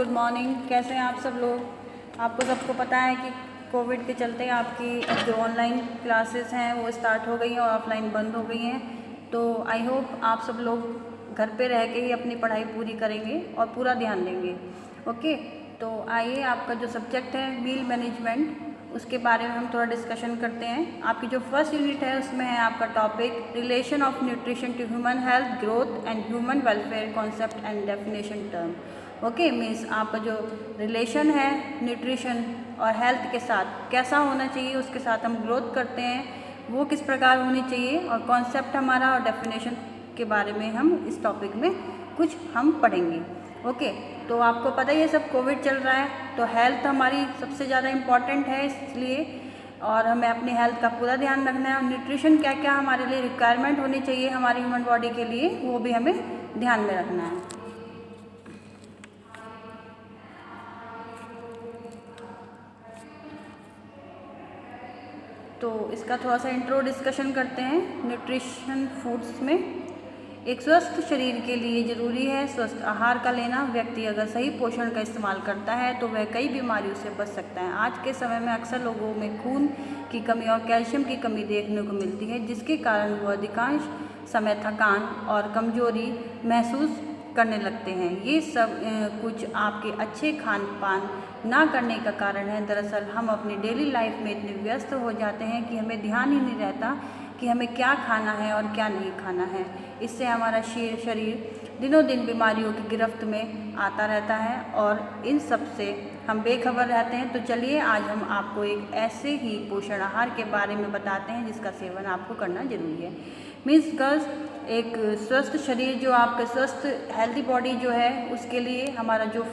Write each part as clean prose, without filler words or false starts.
Good morning. कैसे हैं आप सब लोग। आपको सबको पता है कि कोविड के चलते आपकी जो ऑनलाइन क्लासेस हैं वो स्टार्ट हो गई हैं और ऑफलाइन बंद हो गई हैं। तो आई होप आप सब लोग घर पे रह के ही अपनी पढ़ाई पूरी करेंगे और पूरा ध्यान देंगे। ओके, तो आइए आपका जो सब्जेक्ट है मील मैनेजमेंट, उसके बारे में हम थोड़ा डिस्कशन करते हैं। आपकी जो फर्स्ट यूनिट है उसमें है आपका topic relation of nutrition to human health, growth and human welfare concept and definition term. Okay, means आपका जो रिलेशन है न्यूट्रिशन और हेल्थ के साथ कैसा होना चाहिए, उसके साथ हम ग्रोथ करते हैं वो किस प्रकार होनी चाहिए, और कॉन्सेप्ट हमारा और डेफिनेशन के बारे में हम इस टॉपिक में कुछ हम पढ़ेंगे। ओके, तो आपको पता ही है सब कोविड चल रहा है, तो हेल्थ हमारी सबसे ज़्यादा इम्पॉर्टेंट है इसलिए, और हमें अपनी हेल्थ का पूरा ध्यान रखना है। और न्यूट्रिशन क्या क्या हमारे लिए रिक्वायरमेंट होनी चाहिए हमारी ह्यूमन बॉडी के लिए, वो भी हमें ध्यान में रखना है। तो इसका थोड़ा सा इंट्रो डिस्कशन करते हैं। न्यूट्रिशन फूड्स में एक स्वस्थ शरीर के लिए ज़रूरी है स्वस्थ आहार का लेना। व्यक्ति अगर सही पोषण का इस्तेमाल करता है तो वह कई बीमारियों से बच सकता है। आज के समय में अक्सर लोगों में खून की कमी और कैल्शियम की कमी देखने को मिलती है, जिसके कारण वो अधिकांश समय थकान और कमजोरी महसूस करने लगते हैं। ये सब कुछ आपके अच्छे खान पान ना करने का कारण है। दरअसल हम अपनी डेली लाइफ में इतने व्यस्त हो जाते हैं कि हमें ध्यान ही नहीं रहता कि हमें क्या खाना है और क्या नहीं खाना है। इससे हमारा शरीर दिनों दिन बीमारियों की गिरफ्त में आता रहता है और इन सब से हम बेखबर रहते हैं। तो चलिए आज हम आपको एक ऐसे ही पोषण आहार के बारे में बताते हैं जिसका सेवन आपको करना जरूरी है। मीन्स गर्ल्स, एक स्वस्थ शरीर, जो आपके स्वस्थ हेल्दी बॉडी जो है, उसके लिए हमारा जो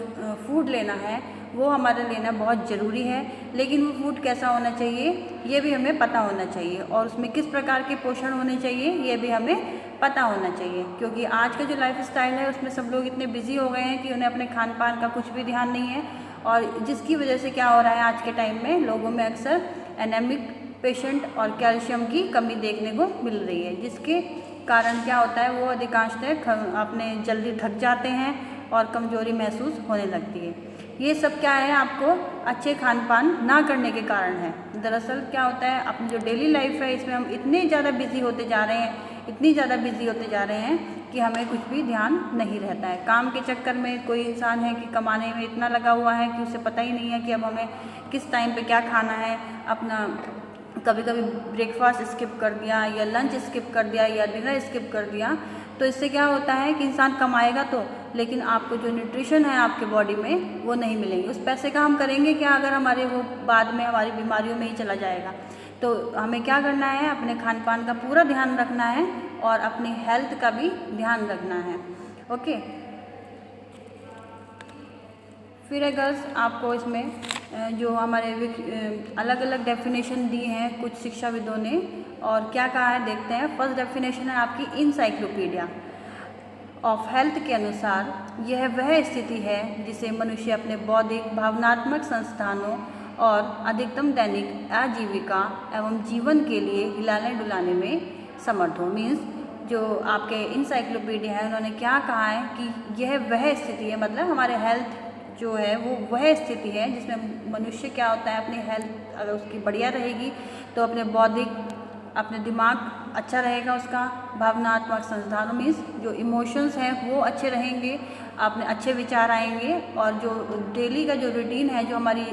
फूड लेना है वो हमारा लेना बहुत ज़रूरी है। लेकिन वो फूड कैसा होना चाहिए ये भी हमें पता होना चाहिए, और उसमें किस प्रकार के पोषण होने चाहिए ये भी हमें पता होना चाहिए। क्योंकि आज का जो लाइफ स्टाइल है उसमें सब लोग इतने बिजी हो गए हैं कि उन्हें अपने खान पान का कुछ भी ध्यान नहीं है, और जिसकी वजह से क्या हो रहा है आज के टाइम में लोगों में अक्सर एनेमिक पेशेंट और कैल्शियम की कमी देखने को मिल रही है, जिसके कारण क्या होता है वो अधिकांशतः अपने जल्दी थक जाते हैं और कमजोरी महसूस होने लगती है। ये सब क्या है, आपको अच्छे खान पान ना करने के कारण है। दरअसल क्या होता है, अपनी जो डेली लाइफ है इसमें हम इतने ज़्यादा बिजी होते जा रहे हैं, इतनी ज़्यादा बिजी होते जा रहे हैं कि हमें कुछ भी ध्यान नहीं रहता है। काम के चक्कर में कोई इंसान है कि कमाने में इतना लगा हुआ है कि उसे पता ही नहीं है कि अब हमें किस टाइम पे क्या खाना है। अपना कभी कभी ब्रेकफास्ट स्किप कर दिया या लंच स्किप कर दिया या डिनर स्किप कर दिया, तो इससे क्या होता है कि इंसान कमाएगा तो, लेकिन आपको जो न्यूट्रिशन है आपके बॉडी में वो नहीं मिलेंगे। उस पैसे का हम करेंगे क्या अगर हमारे वो बाद में हमारी बीमारियों में ही चला जाएगा। तो हमें क्या करना है, अपने खान पान का पूरा ध्यान रखना है और अपनी हेल्थ का भी ध्यान रखना है। ओके, फिर है गर्ल्स, आपको इसमें जो हमारे अलग अलग डेफिनेशन दी हैं कुछ शिक्षाविदों ने, और क्या कहा है देखते हैं। फर्स्ट डेफिनेशन है आपकी इंसाइक्लोपीडिया ऑफ हेल्थ के अनुसार, यह वह स्थिति है जिसे मनुष्य अपने बौद्धिक भावनात्मक संस्थानों और अधिकतम दैनिक आजीविका एवं जीवन के लिए हिलाने डुलाने में समर्थ हो। मीन्स जो आपके इंसाइक्लोपीडिया है उन्होंने क्या कहा है कि यह वह स्थिति है, मतलब हमारे हेल्थ जो है वो वह स्थिति है जिसमें मनुष्य क्या होता है, अपनी हेल्थ अगर उसकी बढ़िया रहेगी तो अपने बौद्धिक, अपने दिमाग अच्छा रहेगा, उसका भावनात्मक संस्थानों मीन्स जो इमोशंस हैं वो अच्छे रहेंगे, अपने अच्छे विचार आएंगे, और जो डेली का जो रूटीन है, जो हमारी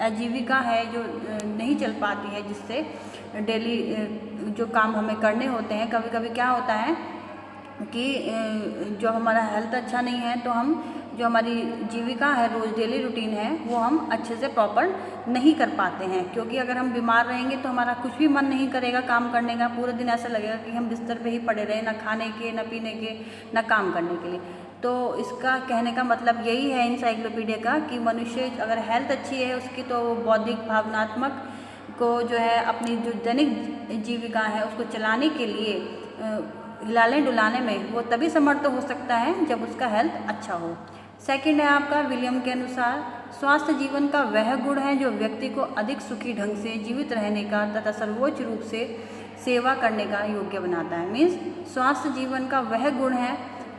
आजीविका है जो नहीं चल पाती है, जिससे डेली जो काम हमें करने होते हैं, कभी कभी क्या होता है कि जो हमारा हेल्थ अच्छा नहीं है तो हम जो हमारी जीविका है, रोज़ डेली रूटीन है, वो हम अच्छे से प्रॉपर नहीं कर पाते हैं। क्योंकि अगर हम बीमार रहेंगे तो हमारा कुछ भी मन नहीं करेगा काम करने का, पूरा दिन ऐसा लगेगा कि हम बिस्तर पे ही पड़े रहे, ना खाने के, ना पीने के, ना काम करने के लिए। तो इसका कहने का मतलब यही है इंसाइक्लोपीडिया का कि मनुष्य अगर हेल्थ अच्छी है उसकी, तो बौद्धिक भावनात्मक को जो है अपनी जो दैनिक जीविका है उसको चलाने के लिए हिलाने डुलाने में वो तभी समर्थ हो सकता है जब उसका हेल्थ अच्छा हो। सेकंड है आपका विलियम के अनुसार, स्वास्थ्य जीवन का वह गुण है जो व्यक्ति को अधिक सुखी ढंग से जीवित रहने का तथा सर्वोच्च रूप से सेवा करने का योग्य बनाता है। मीन्स स्वास्थ्य जीवन का वह गुण है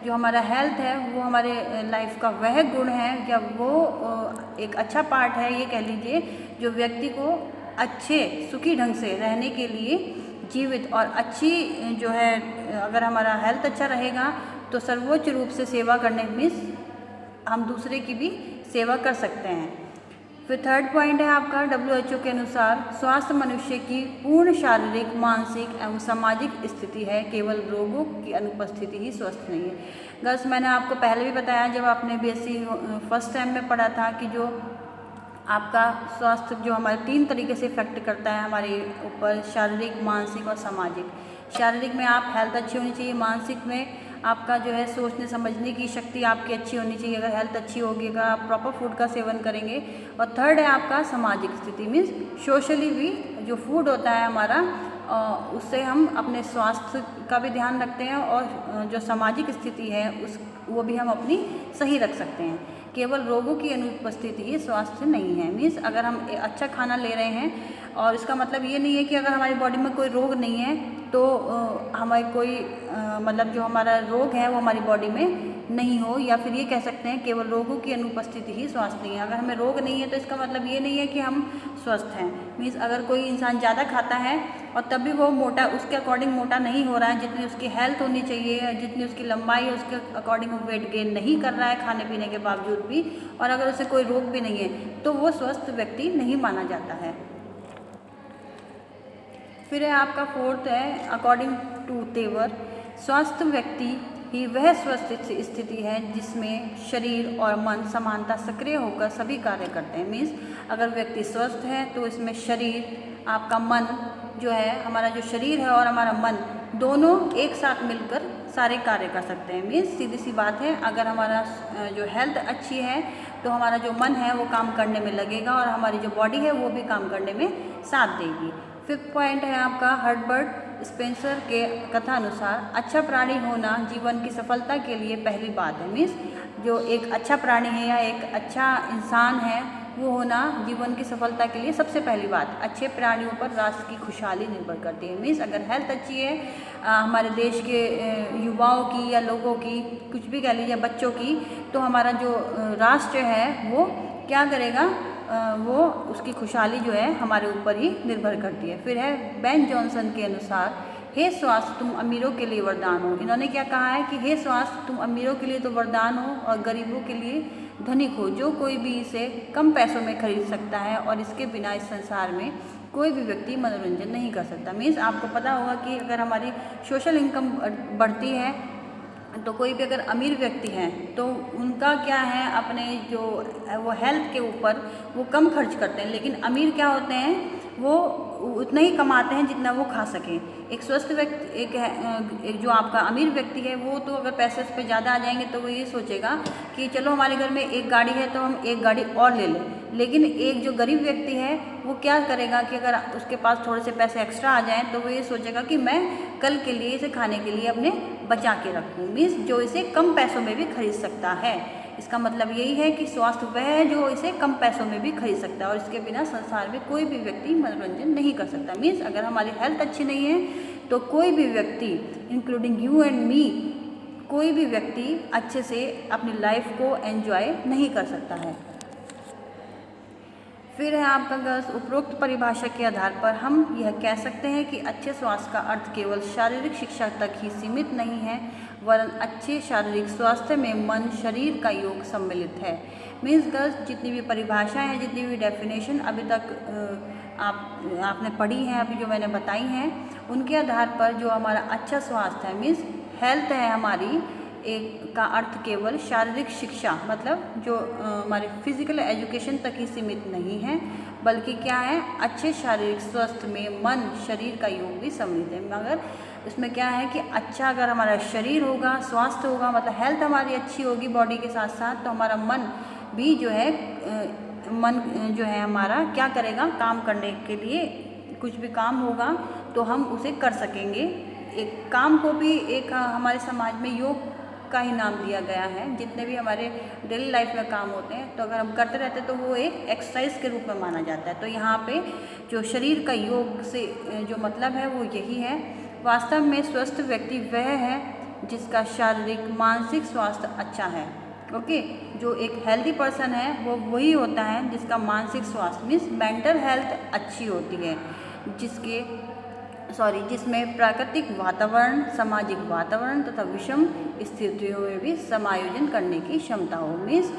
जो हमारा हेल्थ है वो हमारे लाइफ का वह गुण है या वो एक अच्छा पार्ट है, ये कह लीजिए, जो व्यक्ति को अच्छे सुखी ढंग से रहने के लिए जीवित और अच्छी जो है, अगर हमारा हेल्थ अच्छा रहेगा तो सर्वोच्च रूप से सेवा करने मीन्स हम दूसरे की भी सेवा कर सकते हैं। फिर थर्ड पॉइंट है आपका WHO के अनुसार स्वास्थ्य मनुष्य की पूर्ण शारीरिक, मानसिक एवं सामाजिक स्थिति है, केवल रोगों की अनुपस्थिति ही स्वस्थ नहीं है। गर्ल्स, मैंने आपको पहले भी बताया जब आपने BSc फर्स्ट सेम में पढ़ा था कि जो आपका स्वास्थ्य जो हमारे 3 तरीके से इफेक्ट करता है हमारे ऊपर, शारीरिक, मानसिक और सामाजिक। शारीरिक में आप हेल्थ अच्छी होनी चाहिए, मानसिक में आपका जो है सोचने समझने की शक्ति आपकी अच्छी होनी चाहिए, अगर हेल्थ अच्छी होगी, अगर आप प्रॉपर फूड का सेवन करेंगे। और थर्ड है आपका सामाजिक स्थिति, मीन्स सोशली भी जो फूड होता है हमारा, उससे हम अपने स्वास्थ्य का भी ध्यान रखते हैं और जो सामाजिक स्थिति है वो भी हम अपनी सही रख सकते हैं। केवल रोगों की अनुपस्थिति ही स्वास्थ्य नहीं है। मीन्स अगर हम अच्छा खाना ले रहे हैं, और इसका मतलब ये नहीं है कि अगर हमारी बॉडी में कोई रोग नहीं है तो हमारे कोई मतलब जो हमारा रोग है वो हमारी बॉडी में नहीं हो, या फिर ये कह सकते हैं केवल रोगों की अनुपस्थिति ही स्वास्थ्य नहीं है। अगर हमें रोग नहीं है तो इसका मतलब ये नहीं है कि हम स्वस्थ हैं। मीन्स अगर कोई इंसान ज़्यादा खाता है और तब भी वो मोटा, उसके अकॉर्डिंग मोटा नहीं हो रहा है, जितनी उसकी हेल्थ होनी चाहिए, जितनी उसकी लंबाई है उसके अकॉर्डिंग वो वेट गेन नहीं कर रहा है खाने पीने के बावजूद भी, और अगर उसे कोई रोग भी नहीं है तो वो स्वस्थ व्यक्ति नहीं माना जाता है। फिर है आपका फोर्थ है अकॉर्डिंग टू तेवर, स्वस्थ व्यक्ति ही वह स्वस्थ स्थिति है जिसमें शरीर और मन समानता सक्रिय होकर सभी कार्य करते हैं। मीन्स अगर व्यक्ति स्वस्थ है तो इसमें शरीर, आपका मन जो है, हमारा जो शरीर है और हमारा मन दोनों एक साथ मिलकर सारे कार्य कर सकते हैं। मीन्स सीधी सी बात है, अगर हमारा जो हेल्थ अच्छी है तो हमारा जो मन है वो काम करने में लगेगा और हमारी जो बॉडी है वो भी काम करने में साथ देगी। फिफ्थ पॉइंट है आपका हर्बर्ट स्पेंसर के कथानुसार अच्छा प्राणी होना जीवन की सफलता के लिए पहली बात है। मीन्स जो एक अच्छा प्राणी है या एक अच्छा इंसान है वो होना जीवन की सफलता के लिए सबसे पहली बात। अच्छे प्राणियों पर राष्ट्र की खुशहाली निर्भर करती है। मीन्स अगर हेल्थ अच्छी है हमारे देश के युवाओं की या लोगों की, कुछ भी कह लीजिए, बच्चों की, तो हमारा जो राष्ट्र है वो क्या करेगा, वो उसकी खुशहाली जो है हमारे ऊपर ही निर्भर करती है। फिर है बेन जॉनसन के अनुसार, हे स्वास्थ्य तुम अमीरों के लिए वरदान हो। इन्होंने क्या कहा है कि हे स्वास्थ्य तुम अमीरों के लिए तो वरदान हो और गरीबों के लिए धनिक हो। जो कोई भी इसे कम पैसों में खरीद सकता है और इसके बिना इस संसार में कोई भी व्यक्ति मनोरंजन नहीं कर सकता। मीन्स आपको पता होगा कि अगर हमारी सोशल इनकम बढ़ती है तो कोई भी अगर अमीर व्यक्ति हैं तो उनका क्या है, अपने जो वो हेल्थ के ऊपर वो कम खर्च करते हैं, लेकिन अमीर क्या होते हैं वो उतना ही कमाते हैं जितना वो खा सकें। एक स्वस्थ व्यक्ति, एक जो आपका अमीर व्यक्ति है वो तो अगर पैसे उस पर ज़्यादा आ जाएंगे तो वो ये सोचेगा कि चलो हमारे घर में एक गाड़ी है तो हम एक गाड़ी और ले लें। लेकिन एक जो गरीब व्यक्ति है वो क्या करेगा कि अगर उसके पास थोड़े से पैसे एक्स्ट्रा आ जाएं तो वो ये सोचेगा कि मैं कल के लिए इसे खाने के लिए अपने बचा के रखूँ। मीन्स जो इसे कम पैसों में भी खरीद सकता है। इसका मतलब यही है कि स्वास्थ्य वह है जो इसे कम पैसों में भी खरीद सकता है और इसके बिना संसार में कोई भी व्यक्ति मनोरंजन नहीं कर सकता। मीन्स अगर हमारी हेल्थ अच्छी नहीं है तो कोई भी व्यक्ति, इंक्लूडिंग यू एंड मी, कोई भी व्यक्ति अच्छे से अपनी लाइफ को एंजॉय नहीं कर सकता है। फिर है आपका गर्ल्स, उपरोक्त परिभाषा के आधार पर हम यह कह सकते हैं कि अच्छे स्वास्थ्य का अर्थ केवल शारीरिक शिक्षा तक ही सीमित नहीं है, वरन अच्छे शारीरिक स्वास्थ्य में मन शरीर का योग सम्मिलित है। मीन्स गर्ल्स, जितनी भी परिभाषाएं हैं, जितनी भी डेफिनेशन अभी तक आपने पढ़ी हैं, अभी जो मैंने बताई हैं, उनके आधार पर जो हमारा अच्छा स्वास्थ्य है, मीन्स हेल्थ है हमारी, एक का अर्थ केवल शारीरिक शिक्षा मतलब जो हमारे फिजिकल एजुकेशन तक ही सीमित नहीं है, बल्कि क्या है, अच्छे शारीरिक स्वास्थ्य में मन शरीर का योग भी सम्मिलित है। मगर इसमें क्या है कि अच्छा अगर हमारा शरीर होगा, स्वास्थ्य होगा, मतलब हेल्थ हमारी अच्छी होगी बॉडी के साथ साथ, तो हमारा मन भी जो है, मन जो है हमारा क्या करेगा, काम करने के लिए कुछ भी काम होगा तो हम उसे कर सकेंगे। एक काम को भी एक हमारे समाज में योग का ही नाम दिया गया है। जितने भी हमारे डेली लाइफ में काम होते हैं तो अगर हम करते रहते हैं तो वो एक एक्सरसाइज के रूप में माना जाता है। तो यहाँ पे जो शरीर का योग से जो मतलब है वो यही है। वास्तव में स्वस्थ व्यक्ति वह है जिसका शारीरिक मानसिक स्वास्थ्य अच्छा है। ओके, जो एक हेल्दी पर्सन है वो वही होता है जिसका मानसिक स्वास्थ्य मीन्स मेंटल हेल्थ अच्छी होती है, जिसमें प्राकृतिक वातावरण, सामाजिक वातावरण तथा विषम स्थितियों में भी समायोजन करने की क्षमता हो। मीन्स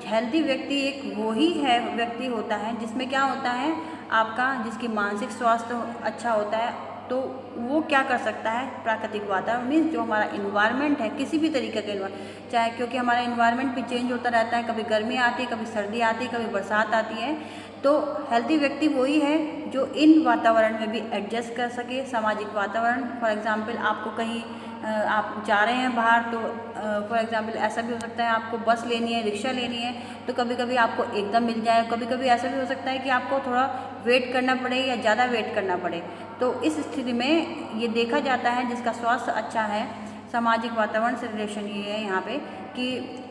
हेल्दी व्यक्ति एक वही है व्यक्ति होता है जिसमें क्या होता है आपका, जिसकी मानसिक स्वास्थ्य अच्छा होता है, तो वो क्या कर सकता है, प्राकृतिक वातावरण मीन्स जो हमारा इन्वायरमेंट है, किसी भी तरीके का इन्वायरमेंट, चाहे क्योंकि हमारा इन्वायरमेंट भी चेंज होता रहता है, कभी गर्मी आती है, कभी सर्दी आती है, कभी बरसात आती है, तो हेल्दी व्यक्ति वही है जो इन वातावरण में भी एडजस्ट कर सके। सामाजिक वातावरण, फॉर एग्जांपल आपको कहीं आप जा रहे हैं बाहर, तो फॉर एग्जांपल ऐसा भी हो सकता है आपको बस लेनी है, रिक्शा लेनी है, तो कभी कभी आपको एकदम मिल जाए, कभी कभी ऐसा भी हो सकता है कि आपको थोड़ा वेट करना पड़े या ज़्यादा वेट करना पड़े। तो इस स्थिति में ये देखा जाता है जिसका स्वास्थ्य अच्छा है, सामाजिक वातावरण से रिलेशन ये है यहाँ पे कि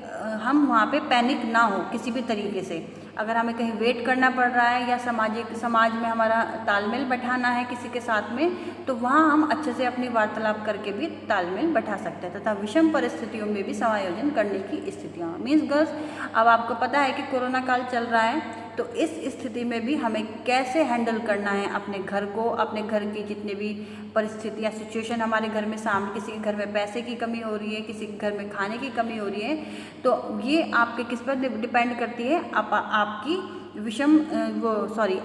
हम वहाँ पे पैनिक ना हो किसी भी तरीके से। अगर हमें कहीं वेट करना पड़ रहा है या समाज में हमारा तालमेल बैठाना है किसी के साथ में, तो वहाँ हम अच्छे से अपनी वार्तालाप करके भी तालमेल बैठा सकते हैं तथा विषम परिस्थितियों में भी समायोजन करने की स्थितियाँ। मीन्स गर्ल्स, अब आपको पता है कि कोरोना काल चल रहा है, तो इस स्थिति में भी हमें कैसे हैंडल करना है अपने घर को, अपने घर की जितने भी परिस्थितियाँ सिचुएशन हमारे घर में सामने, किसी के घर में पैसे की कमी हो रही है, किसी के घर में खाने की कमी हो रही है, तो ये आपके किस पर डिपेंड करती है, आपकी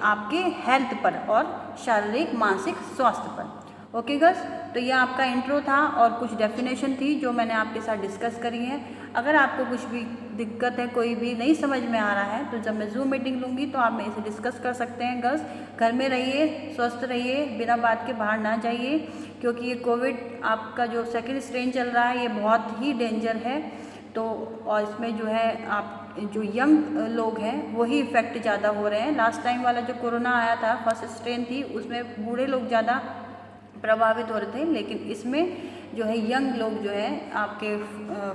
आपके हेल्थ पर और शारीरिक मानसिक स्वास्थ्य पर। ओके गर्ल्स, तो यह आपका इंट्रो था और कुछ डेफिनेशन थी जो मैंने आपके साथ डिस्कस करी है। अगर आपको कुछ भी दिक्कत है, कोई भी नहीं समझ में आ रहा है, तो जब मैं जूम मीटिंग लूँगी तो आप मेरे से डिस्कस कर सकते हैं। गर्ल्स, घर में रहिए, स्वस्थ रहिए, बिना बात के बाहर ना जाइए, क्योंकि ये कोविड आपका जो सेकेंड स्ट्रेन चल रहा है ये बहुत ही डेंजर है। तो और इसमें जो है आप जो यंग लोग हैं वही इफ़ेक्ट ज़्यादा हो रहे हैं। लास्ट टाइम वाला जो कोरोना आया था, फर्स्ट स्ट्रेन थी, उसमें बूढ़े लोग ज़्यादा प्रभावित हो रहे थे, लेकिन इसमें जो है यंग लोग जो है आपके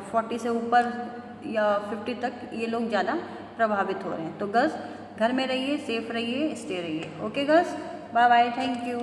40 से ऊपर या 50 तक ये लोग ज़्यादा प्रभावित हो रहे हैं। तो गर्ल्स, घर में रहिए, सेफ रहिए, स्टे रहिए। Okay girls, bye bye, thank you.